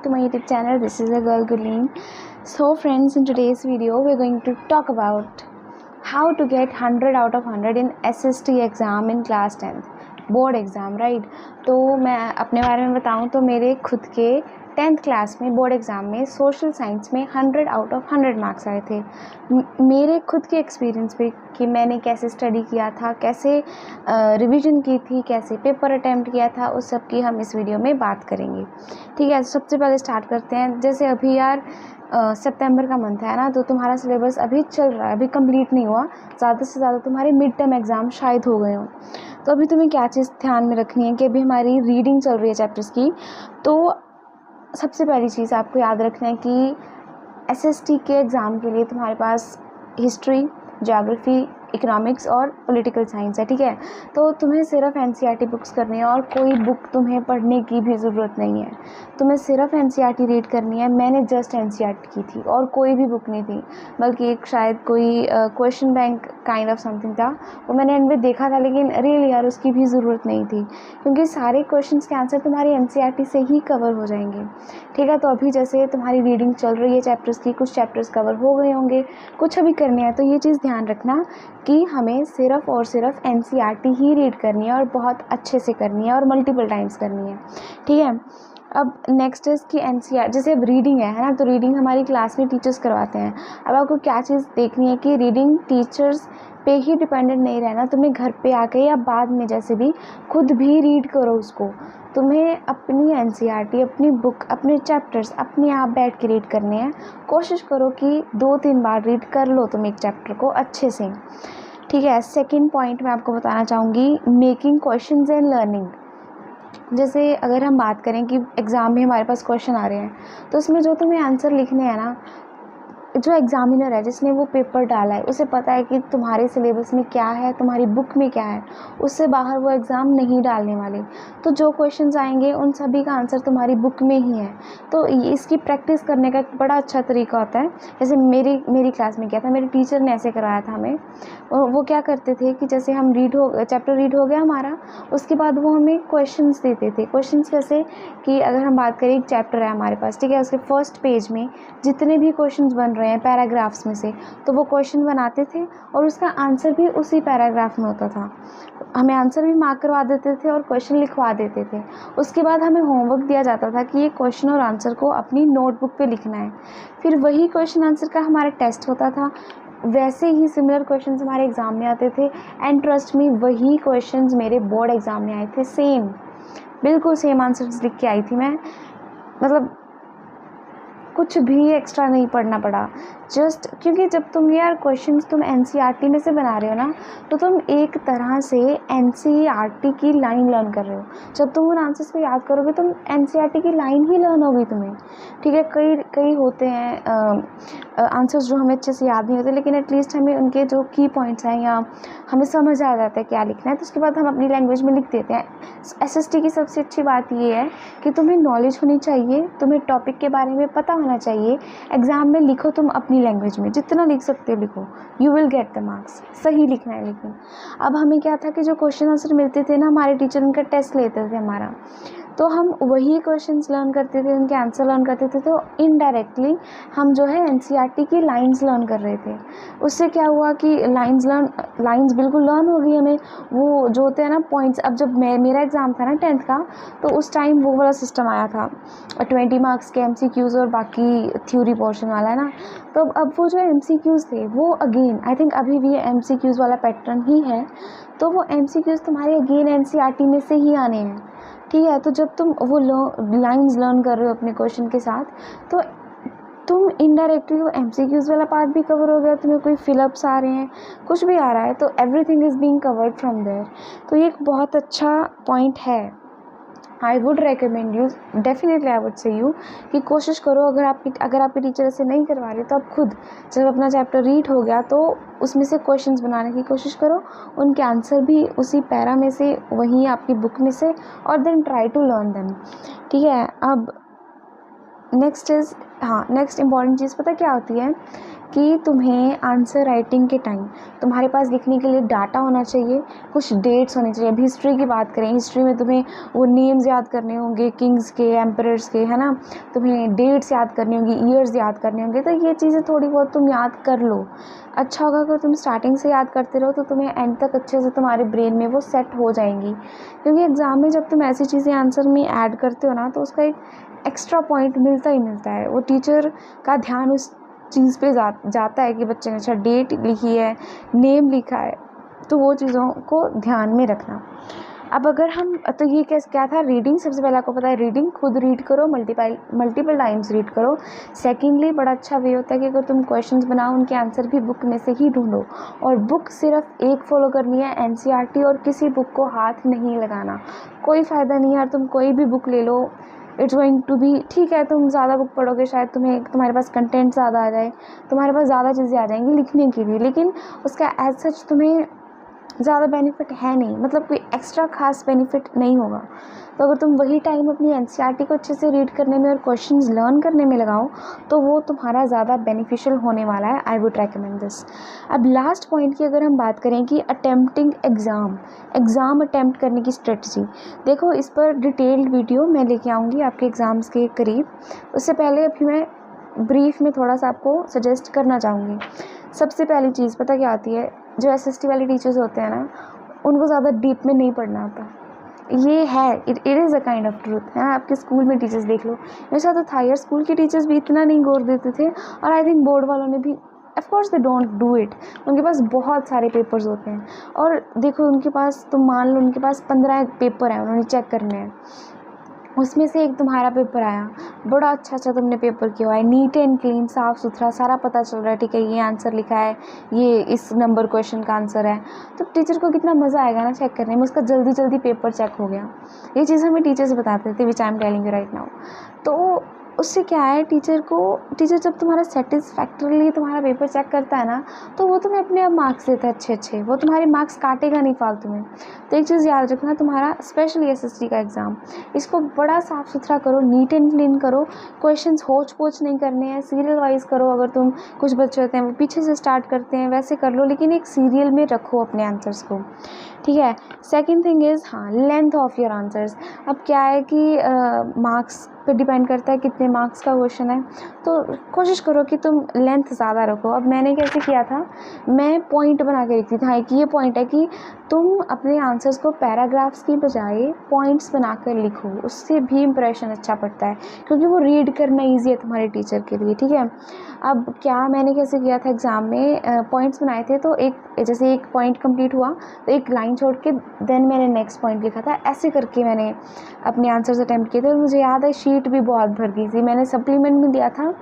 to my YouTube channel. This is a girl Gulleen. So friends, in today's video we're going to talk about how to get 100 out of 100 in SST exam in class 10th board exam right. तो मैं अपने बारे में बताऊं तो मेरे खुद के 10th क्लास में बोर्ड एग्ज़ाम में सोशल साइंस में 100 आउट ऑफ 100 मार्क्स आए थे। मेरे खुद के एक्सपीरियंस पे कि मैंने कैसे स्टडी किया था, कैसे रिवीजन की थी, कैसे पेपर अटैम्प्ट किया था, उस सब की हम इस वीडियो में बात करेंगे। ठीक है, सबसे पहले स्टार्ट करते हैं। जैसे अभी यार सितंबर का मंथ है ना, तो तुम्हारा सिलेबस अभी चल रहा है, अभी कंप्लीट नहीं हुआ। ज़्यादा से ज़्यादा तुम्हारे मिड टर्म एग्ज़ाम शायद हो गए हों। तो अभी तुम्हें क्या चीज़ ध्यान में रखनी है कि अभी हमारी रीडिंग चल रही है चैप्टर्स की। तो सबसे पहली चीज़ आपको याद रखना है कि SST के एग्ज़ाम के लिए तुम्हारे पास हिस्ट्री, ज्योग्राफी, इकोनॉमिक्स और पॉलिटिकल साइंस है। ठीक है, तो तुम्हें सिर्फ NCERT बुक्स करनी है और कोई बुक तुम्हें पढ़ने की भी ज़रूरत नहीं है। तुम्हें सिर्फ NCERT रीड करनी है। मैंने जस्ट NCERT की थी और कोई भी बुक नहीं थी, बल्कि एक शायद कोई question bank kind of something था, वो मैंने एंड में देखा था, लेकिन रियली यार उसकी भी ज़रूरत नहीं थी, क्योंकि सारे क्वेश्चंस के आंसर तुम्हारी NCERT से ही कवर हो जाएंगे। ठीक है, तो अभी जैसे तुम्हारी रीडिंग चल रही है चैप्टर्स की, कुछ चैप्टर्स कवर हो गए होंगे, कुछ अभी करने हैं, तो ये चीज़ ध्यान रखना कि हमें सिर्फ और सिर्फ NCERT ही रीड करनी है और बहुत अच्छे से करनी है और मल्टीपल टाइम्स करनी है। ठीक है, अब नेक्स्ट इज़ कि NCERT जैसे अब रीडिंग है ना, तो रीडिंग हमारी क्लास में टीचर्स करवाते हैं। अब आपको क्या चीज़ देखनी है कि रीडिंग टीचर्स पे ही डिपेंडेंट नहीं रहना, तुम्हें घर पे आके या बाद में जैसे भी खुद भी रीड करो उसको। तुम्हें अपनी NCERT, अपनी बुक, अपने चैप्टर्स अपने आप बैठ के रीड करने हैं। कोशिश करो कि 2-3 बार रीड कर लो तुम एक चैप्टर को अच्छे से। ठीक है, सेकंड पॉइंट मैं आपको बताना चाहूँगी, मेकिंग क्वेश्चंस एंड लर्निंग। जैसे अगर हम बात करें कि एग्ज़ाम में हमारे पास क्वेश्चन आ रहे हैं, तो उसमें जो तुम्हें आंसर लिखने हैं ना, जो एग्ज़ामिनर है जिसने वो पेपर डाला है उसे पता है कि तुम्हारे सिलेबस में क्या है, तुम्हारी बुक में क्या है, उससे बाहर वो एग्ज़ाम नहीं डालने वाले। तो जो क्वेश्चंस आएंगे उन सभी का आंसर तुम्हारी बुक में ही है। तो इसकी प्रैक्टिस करने का एक बड़ा अच्छा तरीका होता है। जैसे मेरी क्लास में क्या था, मेरे टीचर ने ऐसे कराया था हमें। वो क्या करते थे कि जैसे हम चैप्टर रीड हो गया हमारा, उसके बाद वो हमें क्वेश्चंस देते थे। क्वेश्चंस कैसे कि अगर हम बात करें, एक चैप्टर है हमारे पास, ठीक है, उसके फर्स्ट पेज में जितने भी क्वेश्चंस बन रहे हैं पैराग्राफ्स में से, तो वो क्वेश्चन बनाते थे और उसका आंसर भी उसी पैराग्राफ में होता था। हमें आंसर भी मार्क करवा देते थे और क्वेश्चन लिखवा देते थे। उसके बाद हमें होमवर्क दिया जाता था कि ये क्वेश्चन और आंसर को अपनी नोटबुक पे लिखना है। फिर वही क्वेश्चन आंसर का हमारा टेस्ट होता था। वैसे ही सिमिलर क्वेश्चंस हमारे एग्ज़ाम में आते थे, एंड ट्रस्ट मी वही क्वेश्चंस मेरे बोर्ड एग्ज़ाम में आए थे। सेम, बिल्कुल सेम आंसर्स लिख के आई थी मैं। मतलब कुछ भी एक्स्ट्रा नहीं पढ़ना पड़ा, जस्ट क्योंकि जब तुम यार क्वेश्चंस तुम NCERT में से बना रहे हो ना, तो तुम एक तरह से NCERT की लाइन लर्न कर रहे हो। जब तुम उन आंसर्स को याद करोगे तुम NCERT की लाइन ही लर्न होगी तुम्हें। ठीक है, कई होते हैं आंसर्स जो हमें अच्छे से याद नहीं होते, लेकिन एटलीस्ट हमें उनके जो की पॉइंट्स हैं या हमें समझ आ जाता है क्या लिखना है, तो उसके बाद हम अपनी लैंग्वेज में लिख देते हैं। SST की सबसे अच्छी बात ये है कि तुम्हें नॉलेज होनी चाहिए, तुम्हें टॉपिक के बारे में पता होना चाहिए। एग्ज़ाम में लिखो तुम अपनी लैंग्वेज में, जितना लिख सकते हो लिखो, you will get the marks. सही लिखना है। लेकिन अब हमें क्या था कि जो क्वेश्चन आंसर मिलते थे ना, हमारे टीचर उनका टेस्ट लेते थे हमारा, तो हम वही क्वेश्चंस लर्न करते थे, उनके आंसर लर्न करते थे। तो इनडायरेक्टली हम जो है NCERT की लाइंस लर्न कर रहे थे। उससे क्या हुआ कि लाइंस बिल्कुल लर्न हो गई हमें। वो जो होते हैं ना पॉइंट्स, अब जब मेरा एग्ज़ाम था ना 10th का, तो उस टाइम वो वाला सिस्टम आया था 20 मार्क्स के MCQs और बाकी थ्योरी पोर्शन वाला है ना। तो अब वो जो MCQs थे वो अगेन आई थिंक अभी भी MCQs वाला पैटर्न ही है, तो वो MCQs तुम्हारे अगेन NCERT में से ही आने हैं। ठीक है, तो जब तुम वो लाइंस लर्न कर रहे हो अपने क्वेश्चन के साथ, तो तुम इनडायरेक्टली वो MCQs वाला पार्ट भी कवर हो गया, तुम्हें कोई फिलअप्स आ रहे हैं, कुछ भी आ रहा है, तो everything is being covered from there. तो ये एक बहुत अच्छा पॉइंट है। I would recommend you, definitely I would say you कि कोशिश करो, अगर आपके टीचर ऐसे नहीं करवा रहे, तो आप खुद जब अपना चैप्टर रीड हो गया तो उसमें से क्वेश्चंस बनाने की कोशिश करो, उनके आंसर भी उसी पैरा में से, वहीं आपकी बुक में से, और then try to learn them. ठीक है, अब नेक्स्ट इम्पॉर्टेंट चीज़ पता क्या होती है कि तुम्हें आंसर राइटिंग के टाइम तुम्हारे पास लिखने के लिए डाटा होना चाहिए, कुछ डेट्स होने चाहिए। अब हिस्ट्री की बात करें, हिस्ट्री में तुम्हें वो नेम्स याद करने होंगे किंग्स के, एम्परर्स के, है ना, तुम्हें डेट्स याद करनी होंगी, ईयर्स याद करने होंगे। तो ये चीज़ें थोड़ी बहुत तुम याद कर लो। अच्छा होगा अगर तुम स्टार्टिंग से याद करते रहो, तो तुम्हें एंड तक अच्छे से तुम्हारे ब्रेन में वो सेट हो जाएंगी। क्योंकि एग्ज़ाम में जब तुम ऐसी चीज़ें आंसर में ऐड करते हो ना, तो उसका एक एक्स्ट्रा पॉइंट मिलता ही मिलता है। वो टीचर का ध्यान उस चीज़ पे जाता है कि बच्चे ने अच्छा डेट लिखी है, नेम लिखा है, तो वो चीज़ों को ध्यान में रखना। अब अगर हम, तो ये क्या था, रीडिंग। सबसे पहले आपको पता है रीडिंग, खुद रीड करो, मल्टीपल टाइम्स रीड करो। सेकेंडली बड़ा अच्छा वे होता है कि अगर तुम क्वेश्चंस बनाओ, उनके आंसर भी बुक में से ही ढूंढो। और बुक सिर्फ एक फॉलो करनी है, एनसीईआरटी, और किसी बुक को हाथ नहीं लगाना। कोई फ़ायदा नहीं यार, तुम कोई भी बुक ले लो, इट्स गोइंग टू बी ठीक है। तुम ज़्यादा बुक पढ़ोगे, शायद तुम्हारे पास कंटेंट ज़्यादा आ जाए, तुम्हारे पास ज़्यादा चीज़ें आ जाएंगी लिखने के लिए, लेकिन उसका एज सच तुम्हें ज़्यादा बेनिफिट है नहीं, मतलब कोई एक्स्ट्रा खास बेनिफिट नहीं होगा। तो अगर तुम वही टाइम अपनी एनसीईआरटी को अच्छे से रीड करने में और क्वेश्चंस लर्न करने में लगाओ, तो वो तुम्हारा ज़्यादा बेनिफिशियल होने वाला है। I would recommend this. अब लास्ट पॉइंट की अगर हम बात करें कि अटेम्प्टिंग एग्ज़ाम अटेम्प्ट करने की स्ट्रेटजी, देखो इस पर डिटेल्ड वीडियो मैं लेके आऊँगी आपके एग्ज़ाम्स के करीब। उससे पहले अभी मैं ब्रीफ में थोड़ा सा आपको सजेस्ट करना चाहूँगी। सबसे पहली चीज़ पता क्या आती है, जो एसएसटी वाले टीचर्स होते हैं ना, उनको ज़्यादा डीप में नहीं पढ़ना आता। ये है, it is a kind of truth है। आपके स्कूल में टीचर्स देख लो, मेरे साथ तो था यार, स्कूल के टीचर्स भी इतना नहीं गौर देते थे, और आई थिंक बोर्ड वालों ने भी, of course they don't do it. उनके पास बहुत सारे पेपर्स होते हैं, और देखो उनके पास, तुम मान लो उनके पास 15 पेपर हैं, उन्होंने चेक करने हैं, उसमें से एक तुम्हारा पेपर आया, बड़ा अच्छा तुमने पेपर किया हुआ है, नीट एंड क्लीन, साफ़ सुथरा, सारा पता चल रहा है, ठीक है ये आंसर लिखा है, ये इस नंबर क्वेश्चन का आंसर है, तो टीचर को कितना मज़ा आएगा ना चेक करने में। उसका जल्दी जल्दी पेपर चेक हो गया। ये चीज़ हमें टीचर्स बताते थे, which I am telling you right now. तो उससे क्या है, टीचर जब तुम्हारा सेटिस्फैक्टरली तुम्हारा पेपर चेक करता है ना, तो वो तुम्हें अपने आप मार्क्स देता है अच्छे, वो तुम्हारे मार्क्स काटेगा नहीं फालतू में। तो एक चीज़ याद रखना, तुम्हारा स्पेशली एसएसटी का एग्ज़ाम, इसको बड़ा साफ़ सुथरा करो, नीट एंड क्लीन करो, क्वेश्चंस होच पोच नहीं करने हैं, सीरियल वाइज करो। अगर तुम, कुछ बच्चे होते हैं वो पीछे से स्टार्ट करते हैं, वैसे कर लो, लेकिन एक सीरियल में रखो अपने आंसर्स को, ठीक है। सेकेंड थिंग इज़, हाँ, लेंथ ऑफ योर आंसर्स। अब क्या है कि मार्क्स पे डिपेंड करता है कितने मार्क्स का क्वेश्चन है, तो कोशिश करो कि तुम लेंथ ज़्यादा रखो। अब मैंने कैसे किया था, मैं पॉइंट बना के लिखती थी। हाँ, एक ये पॉइंट है कि तुम अपने आंसर्स को पैराग्राफ्स की बजाय पॉइंट्स बनाकर लिखो, उससे भी इंप्रेशन अच्छा पड़ता है, क्योंकि वो रीड करना ईजी है तुम्हारे टीचर के लिए, ठीक है। अब क्या, मैंने कैसे किया था एग्ज़ाम में, पॉइंट्स बनाए थे, तो जैसे एक पॉइंट कंप्लीट हुआ तो एक लाइन छोड़ के देन मैंने नेक्स्ट पॉइंट लिखा था। ऐसे करके मैंने अपने आंसर्स अटेम्प्ट किए थे, और मुझे याद है शीट भी बहुत भर गई थी। मैंने सप्लीमेंट में दिया था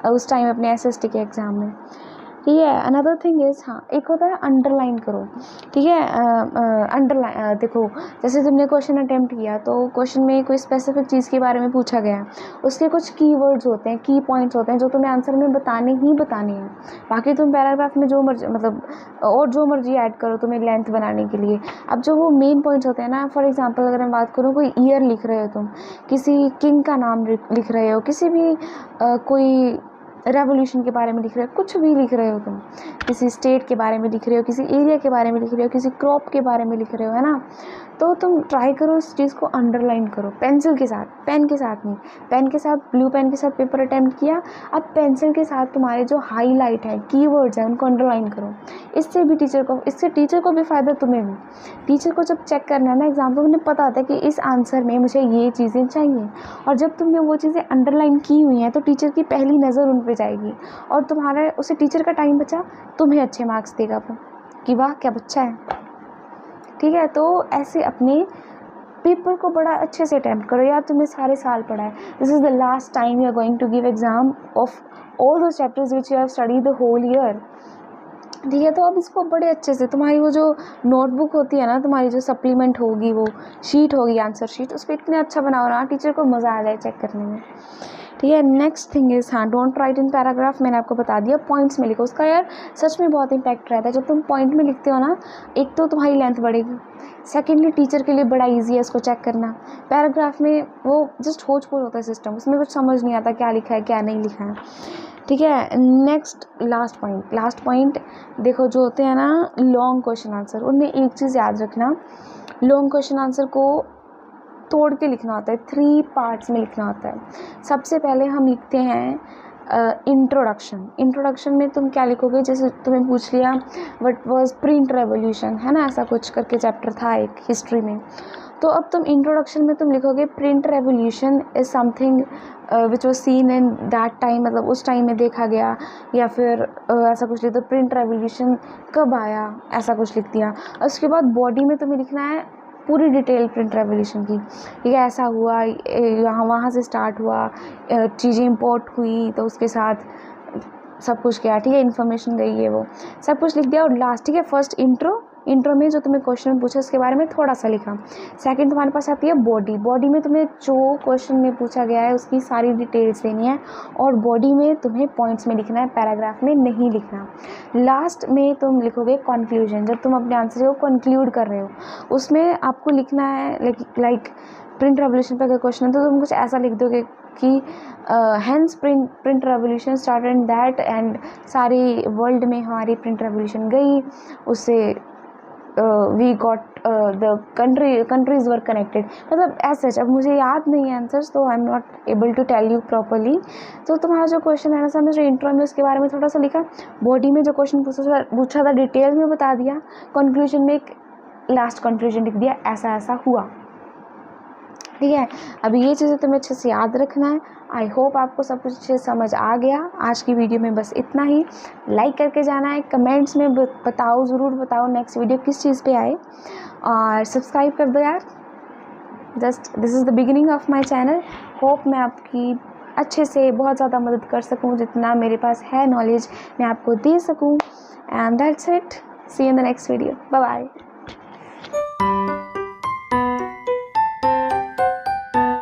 उस टाइम अपने एसएसटी के एग्ज़ाम में, ठीक है। अनदर थिंग इज़, हाँ, एक होता है अंडरलाइन करो, ठीक है। अंडरलाइन, देखो जैसे तुमने क्वेश्चन अटेम्प्ट किया, तो क्वेश्चन में कोई स्पेसिफिक चीज़ के बारे में पूछा गया, उसके कुछ कीवर्ड्स होते हैं, की पॉइंट्स होते हैं, जो तुम्हें आंसर में बताने हैं। बाकी तुम पैराग्राफ में जो मर्जी, मतलब और जो मर्जी ऐड करो तुम्हें लेंथ बनाने के लिए। अब जो वो मेन पॉइंट्स होते हैं ना, फॉर एग्जाम्पल अगर मैं बात करूँ, कोई ईयर लिख रहे हो तुम, किसी किंग का नाम लिख रहे हो, किसी भी कोई रेवोल्यूशन के बारे में लिख रहे हो, कुछ भी लिख रहे हो तुम, किसी स्टेट के बारे में लिख रहे हो, किसी एरिया के बारे में लिख रहे हो, किसी क्रॉप के बारे में लिख रहे हो, है ना, तो तुम ट्राई करो इस चीज़ को अंडरलाइन करो, पेंसिल के साथ, पेन के साथ नहीं, पेन के साथ, ब्लू पेन के साथ पेपर अटेम्प्ट किया, अब पेंसिल के साथ तुम्हारे जो हाईलाइट है, कीवर्ड्स हैं, उनको अंडरलाइन करो। इससे टीचर को भी फ़ायदा, तुम्हें भी। टीचर को जब चेक करना है ना एग्जाम में, उन्हें पता होता है कि इस आंसर में मुझे ये चीज़ें चाहिए, और जब तुमने वो चीज़ें अंडरलाइन की हुई हैं, तो टीचर की पहली नज़र उन पे जाएगी, और तुम्हारा उससे टीचर का टाइम बचा, तुम्हें अच्छे मार्क्स देगा वो, कि वाह क्या बच्चा है, ठीक है। तो ऐसे अपने पेपर को बड़ा अच्छे से अटेम्प्ट करो यार, तुमने सारे साल पढ़ा है, this is the last time you are going to give exam of all those chapters which you have studied the whole year, ठीक है। तो अब इसको बड़े अच्छे से, तुम्हारी वो जो नोटबुक होती है ना, तुम्हारी जो सप्लीमेंट होगी, वो शीट होगी, आंसर शीट, उस पर इतने अच्छा बनाओ ना, टीचर को मज़ा आ जाए चेक करने में, ठीक है। नेक्स्ट थिंग इज़, हाँ, डोंट राइट इन पैराग्राफ, मैंने आपको बता दिया, पॉइंट्स में लिखो। उसका यार सच में बहुत इम्पैक्ट रहता है, जब तुम पॉइंट में लिखते हो ना, एक तो तुम्हारी लेंथ बढ़ेगी, सेकेंडली टीचर के लिए बड़ा ईजी है इसको चेक करना। पैराग्राफ में वो जस्ट होच पोच होता है सिस्टम, उसमें कुछ समझ नहीं आता क्या लिखा है क्या नहीं लिखा है, ठीक है। नेक्स्ट लास्ट पॉइंट देखो, जो होते हैं ना लॉन्ग क्वेश्चन आंसर, उनमें एक चीज़ याद रखना, लॉन्ग क्वेश्चन आंसर को तोड़ के लिखना होता है, 3 पार्ट्स में लिखना होता है। सबसे पहले हम लिखते हैं इंट्रोडक्शन में तुम क्या लिखोगे, जैसे तुम्हें पूछ लिया व्हाट वाज प्रिंट रेवोल्यूशन, है ना, ऐसा कुछ करके चैप्टर था एक हिस्ट्री में। तो अब तुम इंट्रोडक्शन में तुम लिखोगे print revolution is something which was seen in that time, मतलब उस टाइम में देखा गया, या फिर ऐसा कुछ लिख दो, प्रिंट रेवोल्यूशन कब आया, ऐसा कुछ लिख दिया। उसके बाद बॉडी में तुम्हें लिखना है पूरी डिटेल प्रिंट रेवोल्यूशन की, ठीक है, ऐसा हुआ, यहाँ वहाँ से स्टार्ट हुआ, चीज़ें इंपोर्ट हुई तो उसके साथ सब कुछ किया, ठीक है, इन्फॉर्मेशन गई है, वो सब कुछ लिख दिया। और लास्ट, ठीक है, फर्स्ट इंट्रो में जो तुम्हें क्वेश्चन में पूछा उसके बारे में थोड़ा सा लिखा। सेकंड तुम्हारे पास आती है बॉडी में तुम्हें जो क्वेश्चन में पूछा गया है उसकी सारी डिटेल्स लेनी है, और बॉडी में तुम्हें पॉइंट्स में लिखना है, पैराग्राफ में नहीं लिखना। लास्ट में तुम लिखोगे कंक्लूजन, जब तुम अपने आंसर को कंक्लूड कर रहे हो उसमें आपको लिखना है लाइक प्रिंट रेवोल्यूशन पर अगर क्वेश्चन है तो तुम कुछ ऐसा लिख दोगे कि hence print revolution started in that, and सारी वर्ल्ड में हमारी प्रिंट रेवोल्यूशन गई, उससे we got the countries were connected, मतलब ऐसे। अब मुझे याद नहीं है आंसर्स, तो I am not able to tell you properly. तो तुम्हारा जो क्वेश्चन है ना, समझ, जो इंट्रो में उसके बारे में थोड़ा सा लिखा, बॉडी में जो क्वेश्चन पूछा था डिटेल में बता दिया, कंक्लूजन में एक लास्ट कंक्लूजन लिख दिया, ऐसा ऐसा हुआ, ठीक है। अभी ये चीज़ें तुम्हें अच्छे से याद रखना है। आई होप आपको सब कुछ अच्छे से समझ आ गया। आज की वीडियो में बस इतना ही। लाइक करके जाना है, कमेंट्स में बताओ, ज़रूर बताओ नेक्स्ट वीडियो किस चीज़ पे आए, और सब्सक्राइब कर दो यार। Just this is the beginning of my channel. Hope मैं आपकी अच्छे से बहुत ज़्यादा मदद कर सकूँ, जितना मेरे पास है नॉलेज मैं आपको दे सकूँ। And that's it, see you in the next video, bye bye.